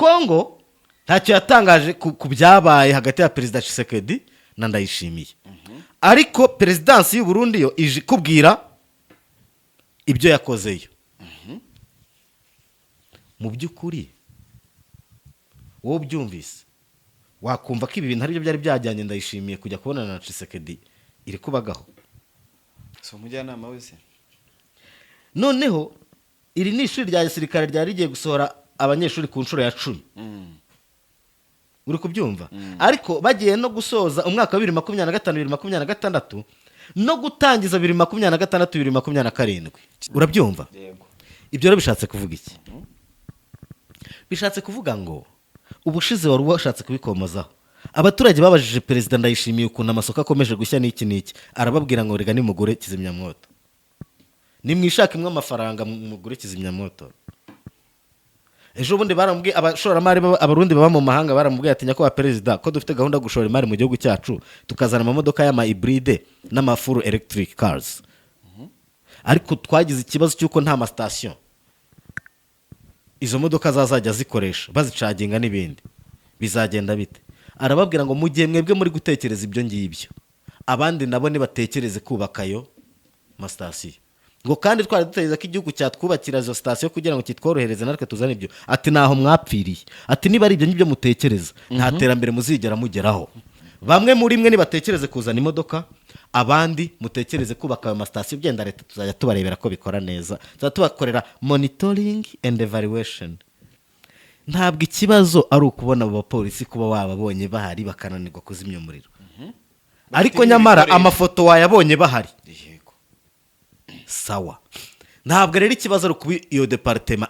Kongo ntacyo yatangaje ku byabaye hagati ya Perezida Tshisekedi na Ndayishimiye. Ariko Perezidansi y'u Burundi yo ije kubwira ibyo yakozeyo. Mu by'ukuri wowe byumvise wakumva ko ibi bintu ari byo byari byajyanye Ndayishimiye kujya kubonana na Tshisekedi iri kubagaho. So umujyanama wese. Noneho iri ni ishuri rya gisirikare ryari rigiye gusohora abanyeshuri ku nshuro ya 10. Uri kubyumva? Ariko bagiye no gusoza umwaka wa 2025 2026 no gutangiza 2026 2027. Urabyumva? Yego. Ibyo rero bishatse kuvuga iki? Bishatse kuvuga ngo ubushize wari washatse kubikomozaho. Abaturage babajije Perezida Ndayishimiye ukuntu amasoko akomeje gushya n'iki n'iki, arababwira ngo rega nimugure kizimyamwoto. Nimwishaka imwe amafaranga mugure kizimyamwoto. Ejo bundi baramubwiye abashoramari abarundi baba mu mahanga baramubwiye ati nyakwa Perezida ko dufite gahunda yo gushora imari mu gihugu cyacu tukazana amamodoka y'ama hybride n'ama full electric cars. Ariko twagize ikibazo cy'uko nta ma station izo modoka zazajya zikoresha bazicaginga n'ibindi. Bizagenda bite? Arababwira ngo mugiye mwebwe muri gutekereza ibyo ngibyo, abandi nabo ni batekereze kubakayo ma station. Ngo kandi twari dutekereza ko igihugu cyatwubakira izo station kugira ngo kitworohereze natwe tuzane ibyo. Ati naho mwapfiriye. Ati niba ari ibyo ngibyo mutekereza nta terambere muzigera mugeraho. Bamwe muri mwe nibatekereze kuzana imodoka, abandi mutekereze kubaka ayo station byenda leta tuzajya tubarebera ko bikora neza. Tubakorera monitoring and evaluation. Ntabwo ikibazo ari ukubona abo bapolisi kuba wababonye bahari bakananirwa kuzimya umuriro. Ariko nyamara amafoto wayabonye bahari. Sawa. Ntabwo rero ikibazo ari kuba iyo departement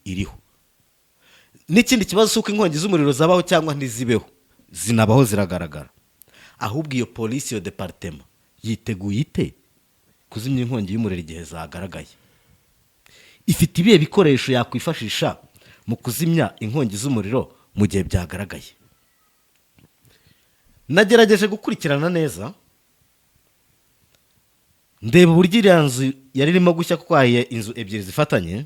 iriho. N'ikindi kibazo suko inkongi z'umuriro zabaho cyangwa ntizibeho. Zinabaho ziragaragara. Ahubwo iyo polisi iyo departement yiteguye ite kuzimya inkongi y'umuriro igihe zagaragaye. Ifite ibihe bikoresho yakwifashisha mu kuzimya inkongi z'umuriro mu gihe byagaragaye. Nagerageje gukurikirana neza ndeba uburyo iriya nzu yari irimo gushya kuko hahiye inzu ebyiri zifatanye.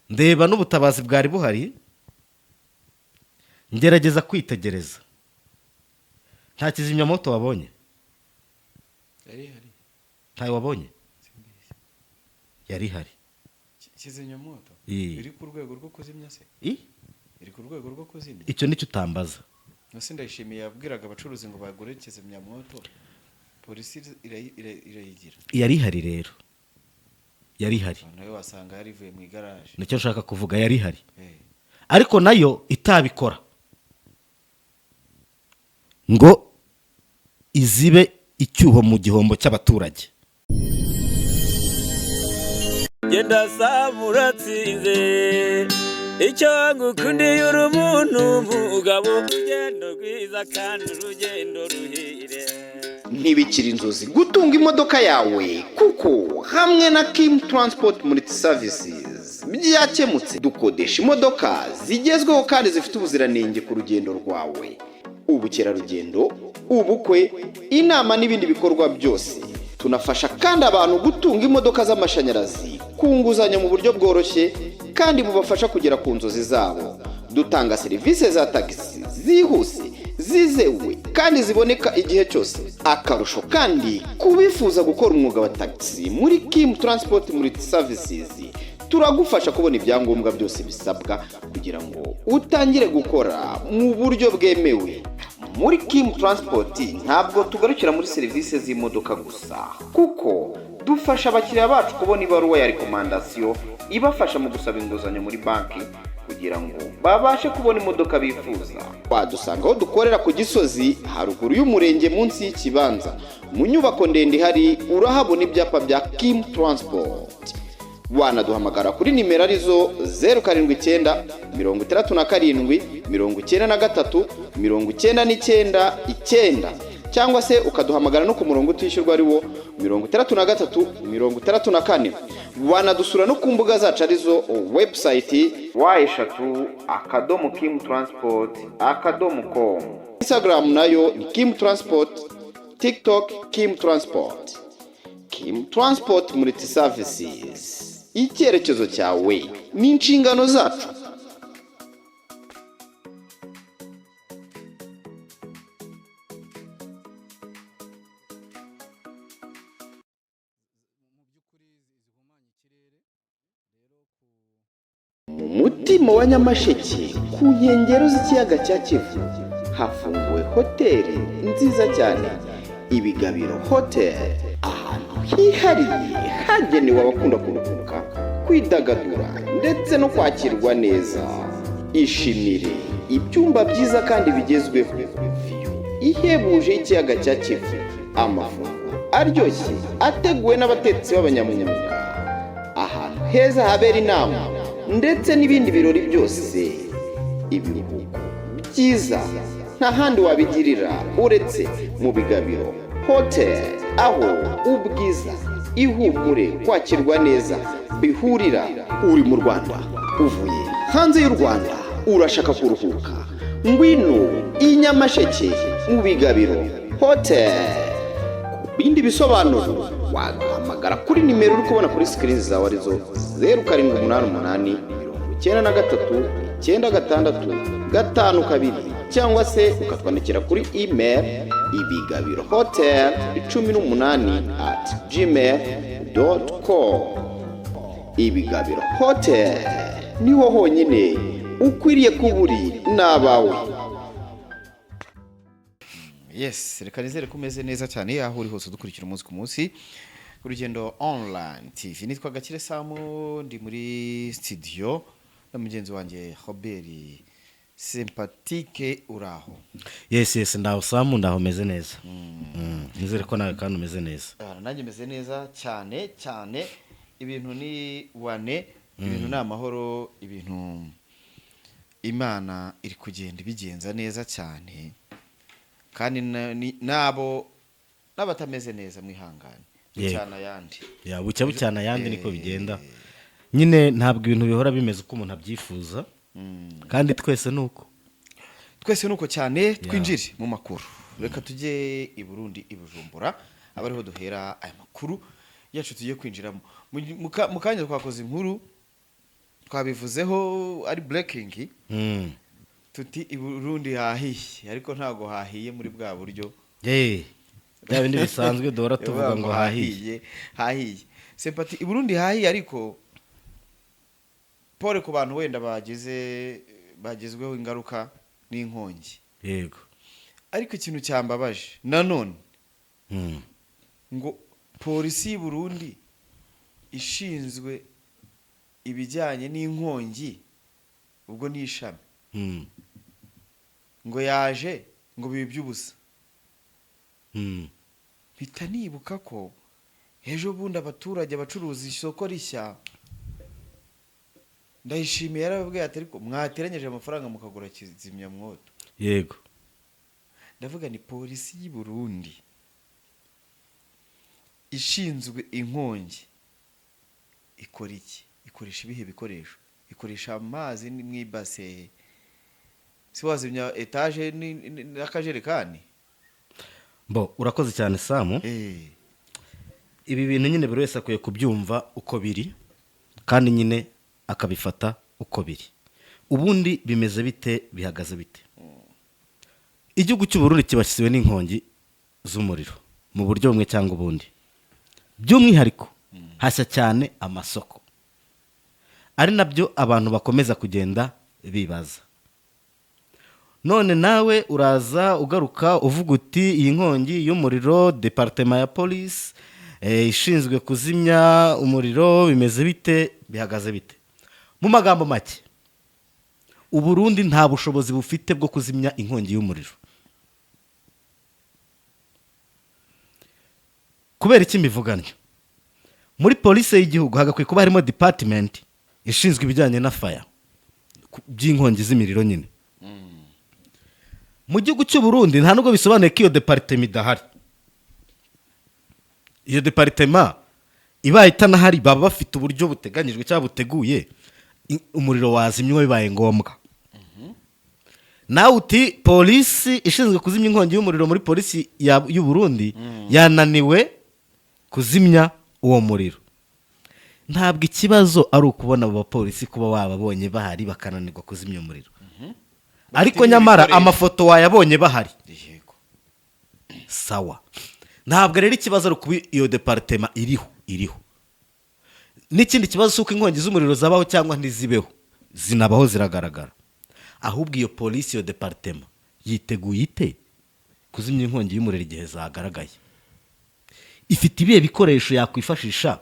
Ndeba n'ubutabazi bwari buhari. Ngerageza kwitegereza. Nta kizimyamoto wabonye? Yari hari. Ntayo wabonye? Yari hari. Kizimyamoto? Iri ku rwego rwo kuzimya se? Iri ku rwego rwo kuzimya? Icyo nicyo utambaza. Nose Ndayishimiye yabwiraga abacuruzi ngo bagure kizimyamoto. Polisi irayigira. Yari hari rero. Yari hari. Nayo wasanga yarivuye mu igaraje. Nicyo nshaka kuvuga yari hari. Ariko nayo itabikora. Ngo izibe icyuho mu gihombo cy'abaturage. Genda samuratsinze icyo ngukundiye uri umuntu mugabo urugendo rwiza kandi urugendo ruhire. Ntibikiri inzozi gutunga imodoka yawe kuko hamwe na Kim Transport Multi Services byakemutse. Dukodesha imodoka zigezweho kandi zifite ubuziranenge ku rugendo rwawe, ubukerarugendo, ubukwe, inama n'ibindi bikorwa byose. Tunafasha kandi abantu gutunga imodoka z'amashanyarazi ku nguzanyo mu buryo bworoshye kandi bubafasha kugera ku nzozi zabo. Dutanga serivisi za taxi zihuse, zizewe kandi ziboneka igihe cyose. Akarusho kandi kubifuza gukora umwuga wa taxi muri Kim Transport Multi Services turagufasha kubona ibyangombwa byose bisabwa kugira ngo utangire gukora mu buryo bwemewe. Muri Kim Transport ntabwo tugarukira muri serivisi z'imodoka gusa, kuko dufasha abakiriya bacu kubona ibaruwa ya recommandation ibafasha mu gusaba inguzanyo muri banki kugira ngo babashe kubona imodoka bifuza. Wadusanga aho dukorera ku Gisozi haruguru y'umurenge munsi y'ikibanza mu nyubako ndende hari urahabona ibyapa bya Kim Transport. Wanaduhamagara kuri nimero arizo 079 37 93 99 cyangwa se ukaduhamagara no ku murongo utishyurwa ari wo 33 34. Wanadusura no ku mbuga zacu arizo website wa3.kimtransport.com, Instagram nayo ni Kim Transport, TikTok Kim Transport. Kim Transport Multi Services, icyerekezo cyawe ni inshingano zacu. mutima wa Nyamasheke ku nkengero z'ikiyaga cya Kivu hafunguwe hoteli nziza cyane, Ibigabiro Hotel, ahantu hihariye hagenewe abakunda kuruhuka, kwidagadura ndetse no kwakirwa neza. Ishimire ibyumba byiza kandi bigezweho, ihebuje y'ikiyaga cya Kivu, amafunguro aryoshye ateguwe n'abatetsi b'abanyamwuga, ahantu heza habera inama ndetse n'ibindi birori byose. Ibiruhuko byiza nta handi wabigirira uretse mu Bigabiro Hotel, aho ubwiza, ihumure, kwakirwa neza bihurira. Uri mu Rwanda, uvuye hanze y'u Rwanda, urashaka kuruhuka, ngwino i Nyamasheke mu Bigabiro Hotel. Ku bindi bisobanuro wahamagara kuri nimero uri kubona kuri screen zawe arizo 0788 93 cyangwa se ukatwandikira kuri email ibigabirohotel18@gmail.com. Ibigabiro Hotel niho honyine ukwiriye kuburi n'abawe. Yes, reka nizere ko umeze neza cyane aho uri hose dukurikira umunsi ku munsi. Urugendo online TV nitwa Gakire Samu, ndi muri studio na mugenzi wanjye Robert Sympathique. Uraho? Yes ndaho Samu, ndaho meze neza. Nizere ko nawe kandi umeze neza. Nanjye meze neza cyane. Ibintu ni wane, ibintu ni amahoro, ibintu Imana iri kugenda bigenza neza cyane, kandi nabo n'abatameze neza mwihangane. Bucyana yandi. Bucyana yandi niko bigenda. Nyine ntabwo ibintu bihora bimeze uko umuntu abyifuza. Kandi twese nuko cyane. Twinjire mu makuru. Reka tujye i Burundi, i Bujumbura, abariho duhera aya makuru yacu tugiye kwinjiramo. Mu kanya twakoze inkuru twabivuzeho ari breaking. Tuti i Burundi hahiye, ariko ntago hahiye muri bwa buryo. Ya bindi bisanzwe dora tuvuga ngo hahiye. Sympathy i Burundi hahiye, ariko pole ku bantu wenda bagezweho ingaruka n'inkongi. Yego. Ariko ikintu cyambabaje nanone ngo polisi y'u Burundi ishinzwe ibijyanye n'inkongi, ubwo ni ishami, ngo yaje ngo bibe by'ubusa. Mpita nibuka ko ejo bundi abaturage bacuruza isoko rishya, Ndayishimiye yarababwiye ati ariko mwateranyeje amafaranga mukagura kizimyamwoto. Yego. Ndavuga ni polisi y'u Burundi ishinzwe inkongi ikora iki? Ikoresha ibihe bikoresho? Ikoresha amazi mw'ibase, si wazimya etage n'akajerekani? Urakoze cyane Samu. Ibi bintu nyine buri wese akwiye kubyumva uko biri, kandi nyine akabifata uko biri. Ubundi bimeze bite, bihagaze bite? Igihugu cy'u Burundi kibashyiwe n'inkongi z'umuriro mu buryo bumwe cyangwa ubundi. By'umwihariko hashya cyane amasoko, ari nabyo abantu bakomeza kugenda bibaza. None nawe uraza ugaruka uvuga uti iyi nkongi y'umuriro, departement ya police ishinzwe kuzimya umuriro, bimeze bite, bihagaze bite? Mu magambo make, u Burundi nta bushobozi bufite bwo kuzimya inkongi y'umuriro. Kubera iki mbivuganye? Muri police y'igihugu hagakwiye kuba harimo department ishinzwe ibijyanye na fire, by'inkongi z'imiriro nyine. Mu gihugu cy'u Burundi nta nubwo bisobanuye ko iyo departement idahari. Iyo departement ibaye itanahari, baba bafite uburyo buteganyijwe cyangwa buteguye umuriro wazimywa bibaye ngombwa. Nawe uti polisi ishinzwe kuzimya inkongi y'umuriro muri polisi y'u Burundi yananiwe kuzimya uwo muriro. Ntabwo ikibazo ari ukubona abo bapolisi kuba wababonye bahari bakananirwa kuzimya umuriro. Ariko nyamara amafoto wayabonye bahari. Sawa. Ntabwo rero ikibazo ari kuba iyo departement iriho. N'ikindi kibazo suko inkongi z'umuriro zabaho cyangwa ntizibeho. zinabaho ziragaragara. Ahubwo iyo polisi, iyo departema yiteguye ite kuzimya inkongi y'umuriro igihe zagaragaye? Ifite ibihe bikoresho yakwifashisha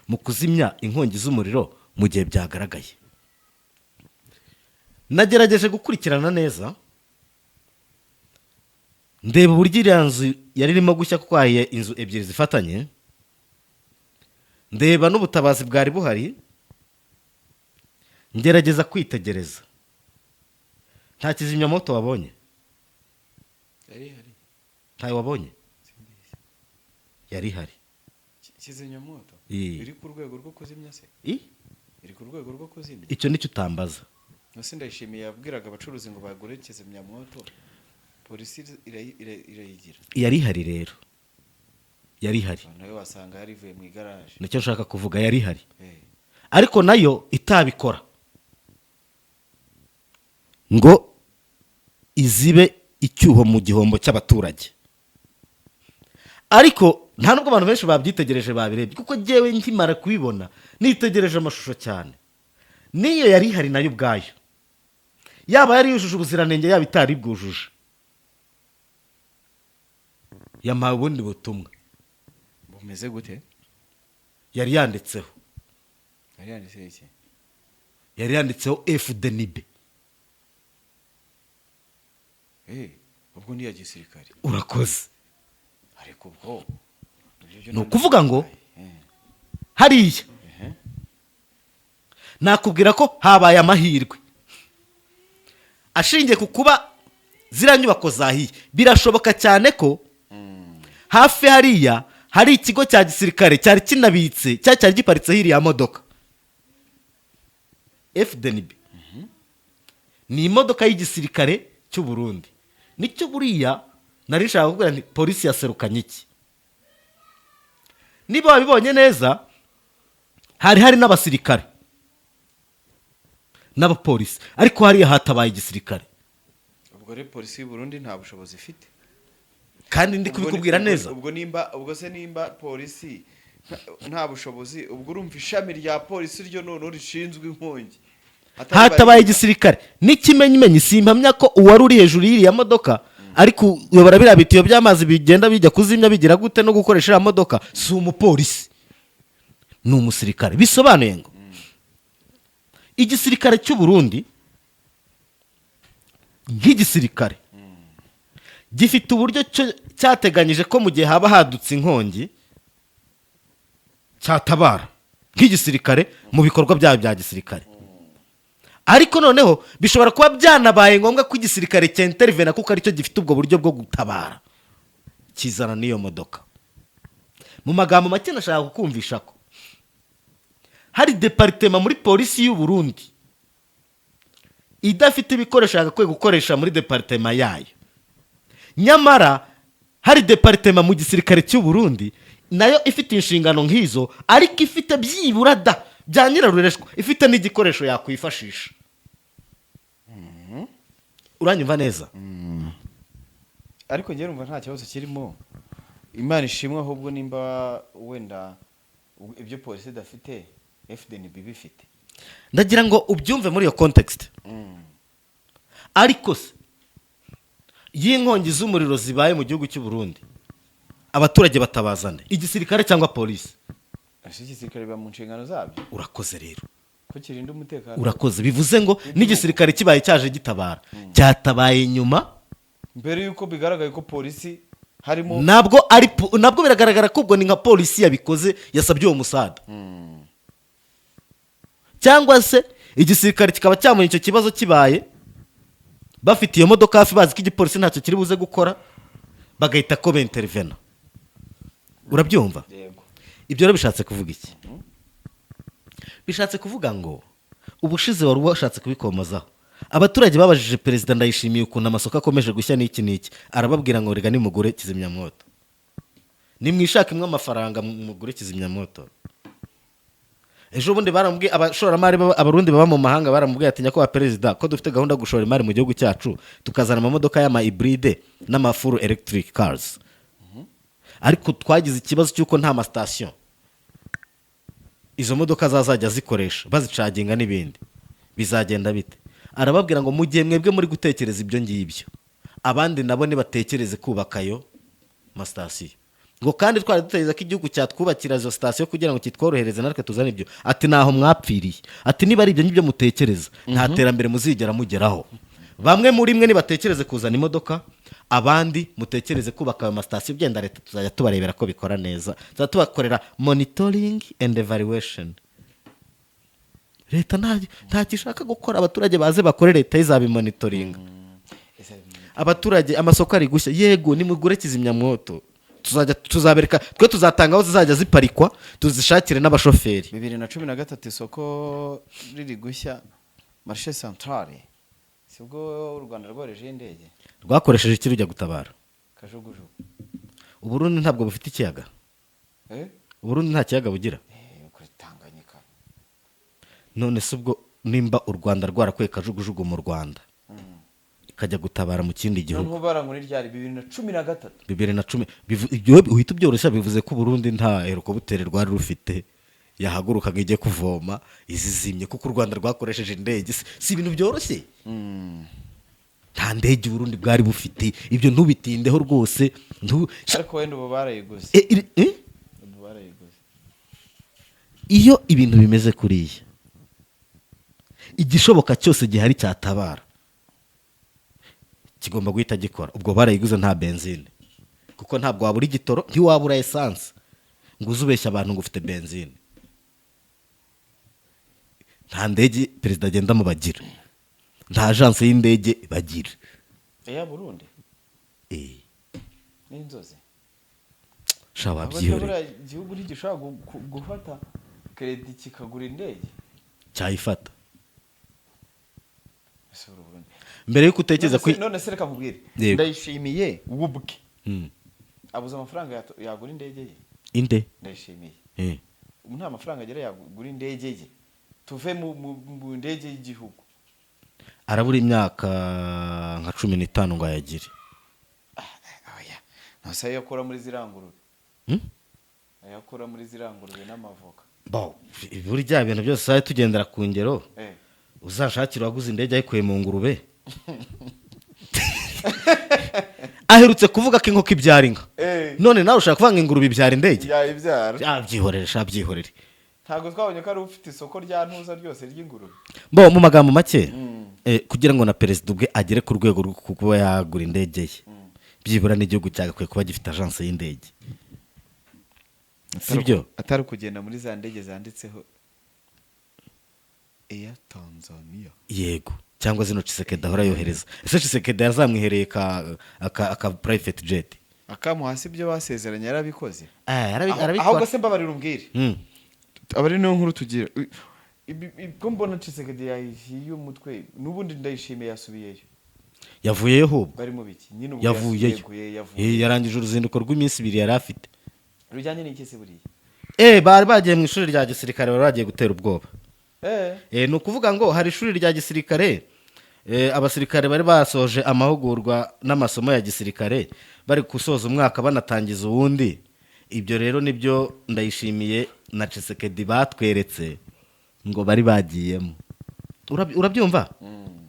mu kuzimya inkongi z'umuriro mu gihe byagaragaye? Nagerageje gukurikirana neza, ndeba uburyo iriya nzu yari irimo gushya kuko hahiye inzu ebyiri zifatanye, ndeba n'ubutabazi bwari buhari, ngerageza kwitegereza. Nta kizimyamoto wabonye? yari hari Ntayo wabonye? Yari hari. kizimyamoto Ii. iri ku rwego rwo kuzimya se? Iri ku rwego rwo kuzimya? Icyo nicyo utambaza. Nose Ndayishimiye yabwiraga abacuruzi ngo bagure kizimyamoto, polisi irayigira. Yari hari rero, yari hari. Nawe wasanga yarivuye mu igaraje. Nicyo nshaka kuvuga, yari hari. Ariko nayo itabikora ngo izibe icyuho mu gihombo cy'abaturage. Ariko nta nubwo abantu benshi babyitegereje babirebye, kuko jyewe nkimara kubibona nitegereje amashusho cyane. Niyo yari ihari nayo ubwayo, yaba yari yujuje ubuziranenge yaba itari bwujuje, yampaye ubundi butumwa. Bumeze gute? Yari yanditseho Yari yanditse iki? yari yanditseho FDNB. Ubwo ni ya gisirikare. Urakoze. Ariko ubwo ni ukuvuga ngo hariya nakubwira ko habaye amahirwe ashingiye ku kuba ziriya nyubako zahiye. Birashoboka cyane ko hafi hariya hari ikigo cya gisirikare cyari kinabitse, cyari giparitseho iriya modoka. FDNB ni imodoka y'igisirikare cy'u Burundi. Nicyo buriya nari nshaka kuvuga nti polisi yaserukanye iki. Niba wabibonye neza, hari n'abasirikare n'abapolisi, ariko hariya hatabaye igisirikare. Ubwo rero polisi y'u Burundi nta bushobozi ifite. Kandi ndi kubikubwira neza. Ubwo se nimba polisi nta bushobozi, ubwo urumva ishami rya polisi ryo none rishinzwe inkongi hatabaye igisirikare. N'ikimenyimenyi simpamya ko uwari uri hejuru y'iriya modoka ariko uyobora biriya bitiyo by'amazi bigenda bijya kuzimya bigira gute no gukoresha iriya modoka, si umupolisi, ni umusirikare. Bisobanuye ngo igisirikare cy'u Burundi nk'igisirikare gifite uburyo cyateganyije ko mu gihe haba hadutse inkongi cyatabara nk'igisirikare mu bikorwa byabo bya gisirikare. Ariko noneho bishobora kuba byanabaye ngombwa ko igisirikare cya intervene kuko aricyo gifite ubwo buryo bwo gutabara, kizana n'iyo modoka. Mu magambo make nashaka kukumvisha ko hari departema muri polisi y'u Burundi idafite ibikoresho yagakwiye gukoresha muri departema yayo. Nyamara hari departema mu gisirikare cy'u Burundi nayo ifite inshingano nk'izo, ariko ifite byibura bya nyirarureshwa, ifite n'igikoresho yakwifashisha. Uranyumva neza? Ariko njye numva nta kibazo kirimo. Imana ishimwe, ahubwo nimba wenda ibyo polisi idafite FDNB bifite. Ndagira ngo ubyumve muri iyo context. Ariko se y'inkongi z'umuriro zibaye mu gihugu cy'u Burundi, abaturage batabazane igisirikare cyangwa polisi? Igisirikare biba mu nshingano zabyo. Urakoze rero, ko kirinda umutekano. Urakoze. Bivuze ngo n'igisirikare kibaye cyaje gitabara, cyatabaye nyuma mbere yuko bigaragaye ko polisi harimo. Nabwo biragaragara ko ubwo ni nka polisi yabikoze, yasabye uwo musada. Cyangwa se igisirikare kikaba cyamuye icyo kibazo kibaye, bafite iyo modoka hafi bazi ko igipolisi ntacyo kiri buze gukora, bagahita ko intervene. Urabyumva? Ibyo rero bishatse kuvuga iki? Bishatse kuvuga ngo ubushize wari washatse kubikomozaho, abaturage babajije Perezida Ndayishimiye ukuntu amasoko akomeje gushya n'iki, arababwira ngo rega nimugure kizimyamoto, nimwishaka imwe amafaranga mugure kizimyamoto. Ejo bundi baramubwiye abashoramari abarundi baba mu mahanga, baramubwiye ati nyakubahwa Perezida, ko dufite gahunda yo gushora imari mu gihugu cyacu, tukazana amamodoka y'ama hybride n'ama full electric cars. Ariko twagize ikibazo cy'uko nta mastation izo modoka zazajya zikoresha bazicaginga n'ibindi. bizagenda bite? Arababwira ngo mu gihe mwebwe muri gutekereza ibyo ngibyo, abandi nabo nibatekereze kubaka ayo masitasiyo. Ngo kandi twari dutekereza ko igihugu cyatwubakira izo sitasiyo kugira ngo kitworohereze natwe tuzane ibyo. Ati naho mwapfiriye. Ati niba ari ibyo ngibyo mutekereza, nta terambere muzigera mugeraho. Bamwe muri mwe nibatekereze kuzana imodoka, abandi mutekereze kubaka ayo masitasiyo, byenda leta tuzajya tubarebera ko bikora neza, tuzajya tubakorera monitoring and evaluation. Leta nta gishaka gukora, abaturage baze bakore, leta izabimonitoringa. Abaturage amasoko ari gushya, yego nimugure kizimyamwoto, tuzabereka, twe tuzatanga aho zizajya ziparikwa, tuzishakire n'abashoferi. 2013 isoko riri gushya marché centrale, sibwo u Rwanda rworeje indege Rwakoresheje iki rujya gutabara? Kajugujugu. Uburundi ntabwo bufite ikiyaga. Uburundi nta kiyaga bugira. Kuri Tanganyika. None se ubwo nimba u Rwanda rwarakuye Kajugujugu mu Rwanda, ikajya gutabara mu kindi gihugu, none bara muri ryari 2013 2010, ibyo uhita byoroshya, bivuze ko Burundi nta herukobutere rwari rufite yahagurukaga ijye kuvoma izizimye, kuko u Rwanda rwakoresheje indege. Si ibintu byoroshye. Nta ndege Burundi bwari bufite. Ibyo ntubitindeho rwose. Ariko wenda ubu barayiguze. Iyo ibintu bimeze kuriya, igishoboka cyose gihari cyatabara kigomba guhita gikora. Ubwo barayiguze nta benzine, kuko ntabwo wabura igitoro, ntiwabura essence ngo uzubeshya abantu ngo ufite benzine. Nta ndege perezida agenda mu bagira, nta agence y'indege bagira. Burundi n'inzozi shababyihore. Igihugu ntigishobora gufata credit kikagura indege, cyayifata. Mbere yuko utekereza ko none se reka nkubwire, Ndayishimiye wubwe abuze amafaranga yagura indege ye. Inde Ndayishimiye nta mafaranga agera yagura indege ye, tuve mu ndege y'igihugu. Arabura imyaka nka 15 ngo ayagire. Nasa yakora muri zirangurube. Yakora muri zirangurube n'amavoka. Burya ibintu byose saye tugendera ku ngero. Uzashakira waguze indege ayikuye mu ngurube. Aherutse kuvuga ko inkoko ibyara inka. None nawe ushaka kuvanga ingurube ibyara indege? Yayibyara. Byihorere. Ntago twabonye ko ari ufite isoko rya ntuza ryose ry'ingurube. Mu magambo make, kugira ngo na perezida ubwe agere ku rwego rwo kuba yagura indege ye, byibura n'igihugu cyagakwiye kuba gifite agence y'indege. Sibyo? Atari kugenda muri za ndege zanditseho Air Tanzania. Yego, cyangwa zino Tshisekedi ahora yohereza. Ese Tshisekedi yazamwihereye aka private jet. Akamu hasi ibyo basezeranye yarabikoze. Arabikora. Ahubwo se mbabarira umbwire. Abari no nkuru tugira. Ko mbona Tshisekedi yahiye umutwe, nubundi Ndayishimiye yasubiyeyo. Yavuyeyo hubwo. Bari mu biki? Nyine ubwo yavuyeyo. Yarangije uruzinduko rw'iminsi 2 yari afite. Rujyanye n'iki se buriye? Bari bagiye mu ishuri rya gisirikare, bari bagiye gutera ubwoba. Ni ukuvuga ngo hari ishuri rya gisirikare, abasirikare bari basoje amahugurwa n'amasomo ya gisirikare, bari gusoza umwaka banatangiza uwundi. Ibyo rero nibyo Ndayishimiye na Tshisekedi batweretse ngo bari bagiyemo. Urabyumva?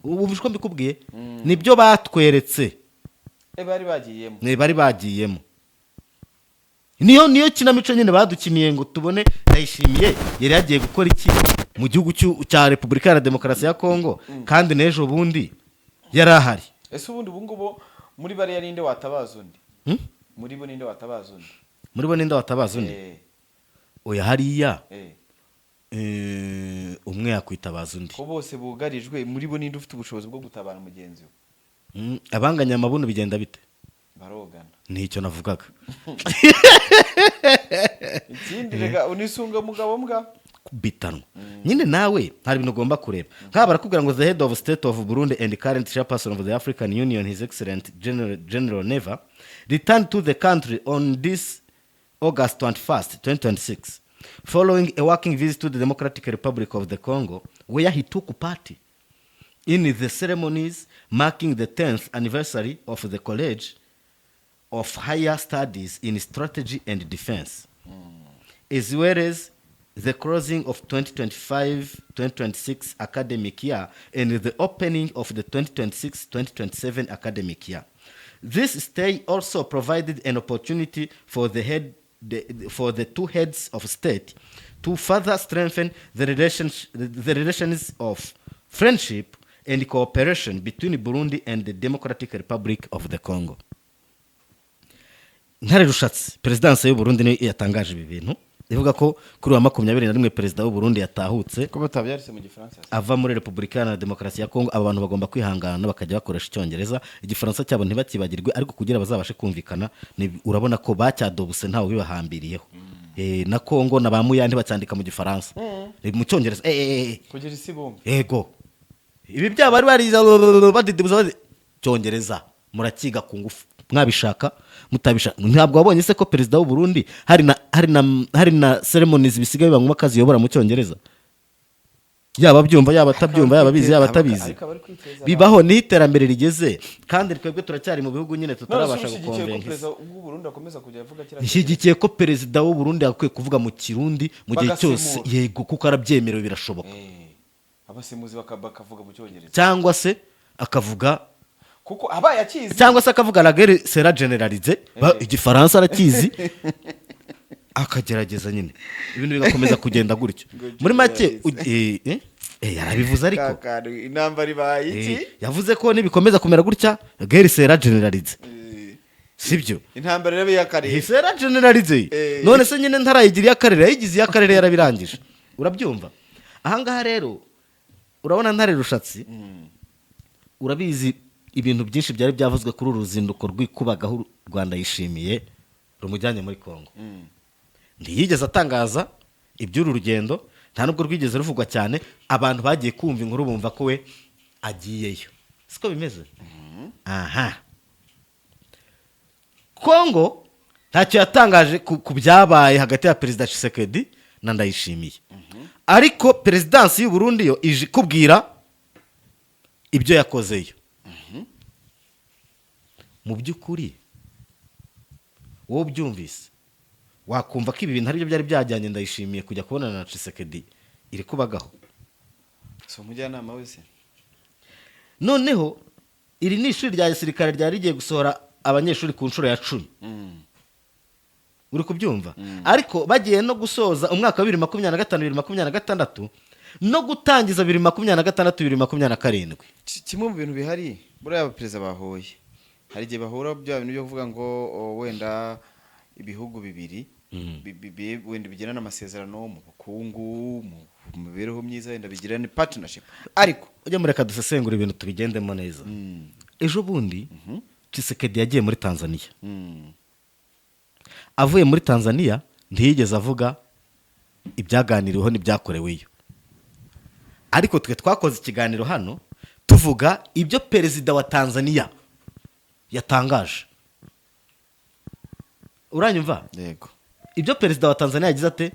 Ubujwe mbikubwiye? Nibyo batweretse. Bari bagiyemo. Niyo kinamico nyine badukiniye ngo tubone Ndayishimiye yari yagiye gukora iki mu gihugu cya Repubulika ya Demokarasi ya Kongo, kandi n'ejo bundi yari ahari. Ese ubundi bungubo muri bari yarinde watabaza undi? Muri bo ninde watabaza undi? Muri bo ninde watabaza undi? Oya hariya. Umwe yakwitabaza undi. Ko bose bugarijwe, muri bo ninde ufite ubushobozi bwo gutabara mugenzi we? Abanganya amabuno bigenda bite? Barogana. Nicyo navugaga. Ikindi rega unisunga mugabo mbwa bitanwa. Nyine nawe hari ibintu ugomba kureba. Nkaba barakubwira ngo the head of state of Burundi and current chairperson of the African Union, His Excellent General Neva, returned to the country on this August 21st, 2026, following a working visit to the Democratic Republic of the Congo, where he took part in the ceremonies marking the 10th anniversary of the College of Higher Studies in Strategy and Defense, as well as the closing of 2025-2026 academic year and the opening of the 2026-2027 academic year. This stay also provided an opportunity for for the two heads of state to further strengthen the relations of friendship and cooperation between Burundi and the Democratic Republic of the Congo. Ntare Rushatsi, Perezidansi y'u Burundi niyo yatangaje ibi bintu. Ivuga ko kuri wa 21 perezida w'u Burundi yatahutse ko batabyarise mu gifaransa ava muri Repubulika Iharanira Demokarasi ya Kongo. Abantu bagomba kwihangana bakajya bakoresha icyongereza, igifaransa cyabo ntibakibagirwe, ariko kugira bazabashe kumvikana urabona ko bacyadobuse ntawe bibahambiriyeho. Na Kongo na ba Muyandi bacyandika mu gifaransa, mu cyongereza kugira isi bombe. Yego, ibi byaba bari bariza badidibuza cyongereza, murakiga ku ngufu mwabishaka mutabishaka. Ntabwo wabonye se ko perezida w'u Burundi hari na ceremonies bisigaye banguma kazi yobora mu cyongereza, yaba byumva yaba atabyumva yaba bizi yaba atabizi, bibaho ni iterambere rigeze. Kandi twebwe turacyari mu bihugu nyine tutarabasha gukonvenka. Nshyigikiye ko perezida w'u Burundi akwiye kuvuga mu Kirundi mu gihe cyose, yego, kuko arabyemerewe birashoboka. Abasemuzi bakavuga mu cyongereza cyangwa se akavuga kuko aba yakizi, cyangwa se akavuga la guerre sera generalize, igifaransa arakizi akagerageza nyine ibintu bigakomeza kugenda gutyo. Muri make yarabivuze, ariko intambara ibaye iki yavuze ko nibikomeza kumera gutya guerre sera generalize, sibyo? Intambara rebe yakarere sera generalize, none se nyine ntarayigira yakarere, yayigize yakarere yarabirangije. Urabyumva? Ahangaha rero urabona Ntare Rushatsi, urabizi ibintu byinshi byari byavuzwe kuri uruzinduko rw'ikubagaho Rwanda yishimiye rumujyanye muri Kongo. Ntiyigeze atangaza iby'uru rugendo, nta nubwo rwigeze ruvugwa cyane. Abantu bagiye kumva inkuru bumva ko we agiyeyo, siko bimeze. Aha, Kongo ntacyo yatangaje ku byabaye hagati ya Perezida Tshisekedi na Ndayishimiye, ariko Perezidansi y'u Burundi yo ije kubwira ibyo yakozeyo. Mu by'ukuri wowe byumvise wakumva ko ibi bintu aribyo byari byajyanye Ndayishimiye kujya kubonana na Tshisekedi iri kubagaho. so umujyanama wese Noneho iri ni ishuri rya gisirikare ryari rigiye gusohora abanyeshuri ku nshuro ya 10. Uri kubyumva? Ariko bagiye no gusoza umwaka wa 2025-2026 no gutangiza 2026-2027. kimwe mu bintu bihari muri aba perezida bahoye, hari gihe bahura bya bintu byo kuvuga ngo wenda ibihugu bibiri wenda bigirana amasezerano mu bukungu, mu mibereho myiza, wenda bigirana partnership, ariko ujya mureka dusesengura ibintu tubigendemo neza. Ejo bundi Tshisekedi yagiye muri Tanzania. Avuye muri Tanzania ntiyigeze avuga ibyaganiriweho n'ibyakoreweyo, ariko twe twakoze ikiganiro hano tuvuga ibyo perezida wa Tanzania yatangaje. Uranyumva? yego, Ibyo perezida wa Tanzania yagize ate?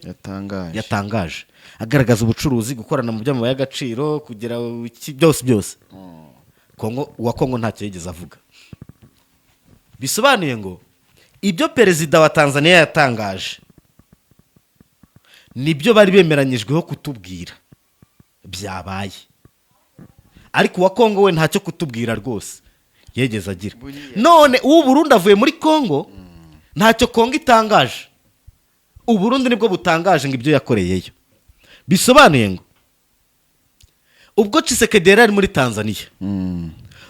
Yatangaje agaragaza ubucuruzi, gukorana mu by'amabuye y'agaciro, kugira byose. Kongo ntacyo yigeze avuga. Bisobanuye ngo ibyo perezida wa Tanzania yatangaje nibyo bari bemeranyijweho kutubwira byabaye, ariko wa Kongo we ntacyo kutubwira rwose yegeze agira. None ubu Burundi avuye muri Kongo, ntacyo Kongo itangaje, u Burundi nibwo butangaje ngo ibyo yakoreyeyo. Bisobanuye ngo ubwo Tshisekedi yari muri Tanzania,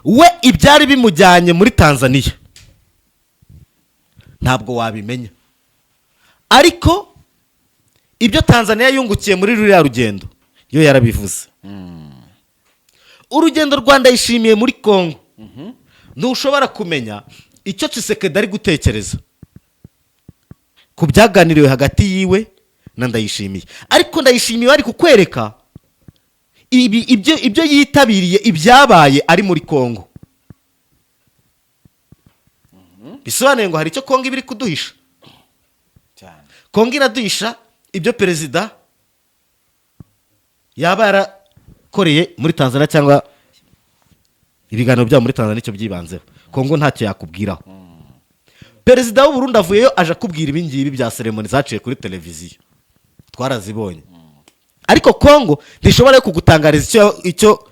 we ibyari bimujyanye muri Tanzania ntabwo wabimenya, ariko ibyo Tanzania yungukiye muri ruriya rugendo yo yarabivuze. Urugendo Rwanda yishimiye muri Kongo, ntushobora kumenya icyo Tshisekedi ari gutekereza ku byaganiriwe hagati yiwe na Ndayishimiye, ariko Ndayishimiye ari kukwereka ibyo yitabiriye ibyabaye ari muri Kongo. Bisobanuye ngo hari icyo Kongo ibiri kuduhisha. Kongo iraduhisha ibyo perezida yaba yarakoreye muri Tanzania, cyangwa ibiganiro byabo muri Tanzania icyo byibanzeho. Kongo ntacyo yakubwiraho. Perezida w'u Burundi avuyeyo aje kubwira ibingibi bya ceremony zaciye kuri televiziyo. twarazibonye ariko Kongo ntishobora kugutangariza icyo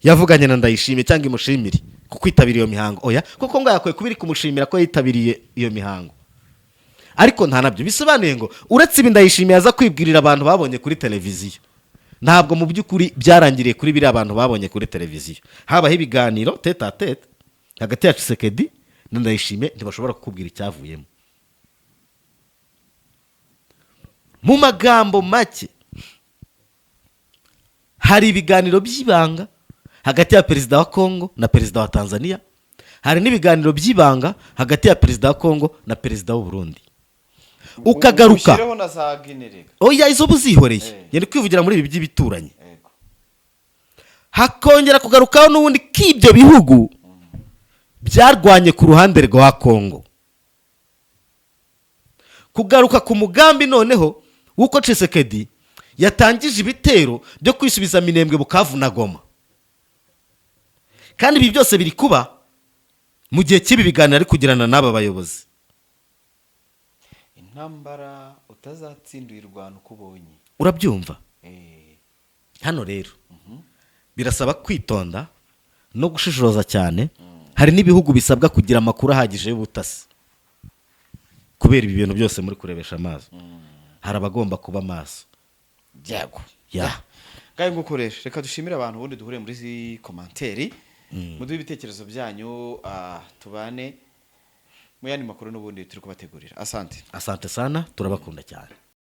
yavuganye na Ndayishimiye cyangwa imushimire ku kwitabira iyo mihango oya kuko Kongo yakwiye kubiri kumushimira ko yitabiriye iyo mihango ariko nta nabyo bisobanuye ngo uretse ibi Ndayishimiye aza kwibwirira abantu babonye kuri televiziyo ntabwo mu by'ukuri byarangiriye kuri biri abantu babonye kuri televiziyo habaho ibiganiro tete a tete hagati ya Tshisekedi na Ndayishimiye ntibashobora kukubwira icyavuyemo mu magambo make hari ibiganiro by'ibanga hagati ya perezida wa Kongo na perezida wa Tanzania hari n'ibiganiro by'ibanga hagati ya perezida wa Kongo na perezida w'u Burundi ukagaruka oya izo buzihoreye yari kwivugira muri ibi by'ibituranyi hakongera kugarukaho n'ubundi k'ibyo bihugu byarwanye ku ruhande rwa Kongo kugaruka ku mugambi noneho wuko Tshisekedi yatangije ibitero byo kwisubiza Minembwe Bukavu na Goma kandi ibi byose biri kuba mu gihe cy'ibi biganiro ari kugirana n'aba bayobozi intambara utazatsindirwa n'ukubonye urabyumva hano rero birasaba kwitonda no gushishoza cyane hari n'ibihugu bisabwa kugira amakuru ahagije y'ubutasi kubera ibi bintu byose muri kurebesha amaso hari abagomba kuba maso byago ya ngaye ngukoresha reka dushimire abantu ubundi duhure muri zi komanteri muduhe ibitekerezo byanyu tubane mu yandi makuru n'ubundi turi kubategurira asante sana turabakunda cyane.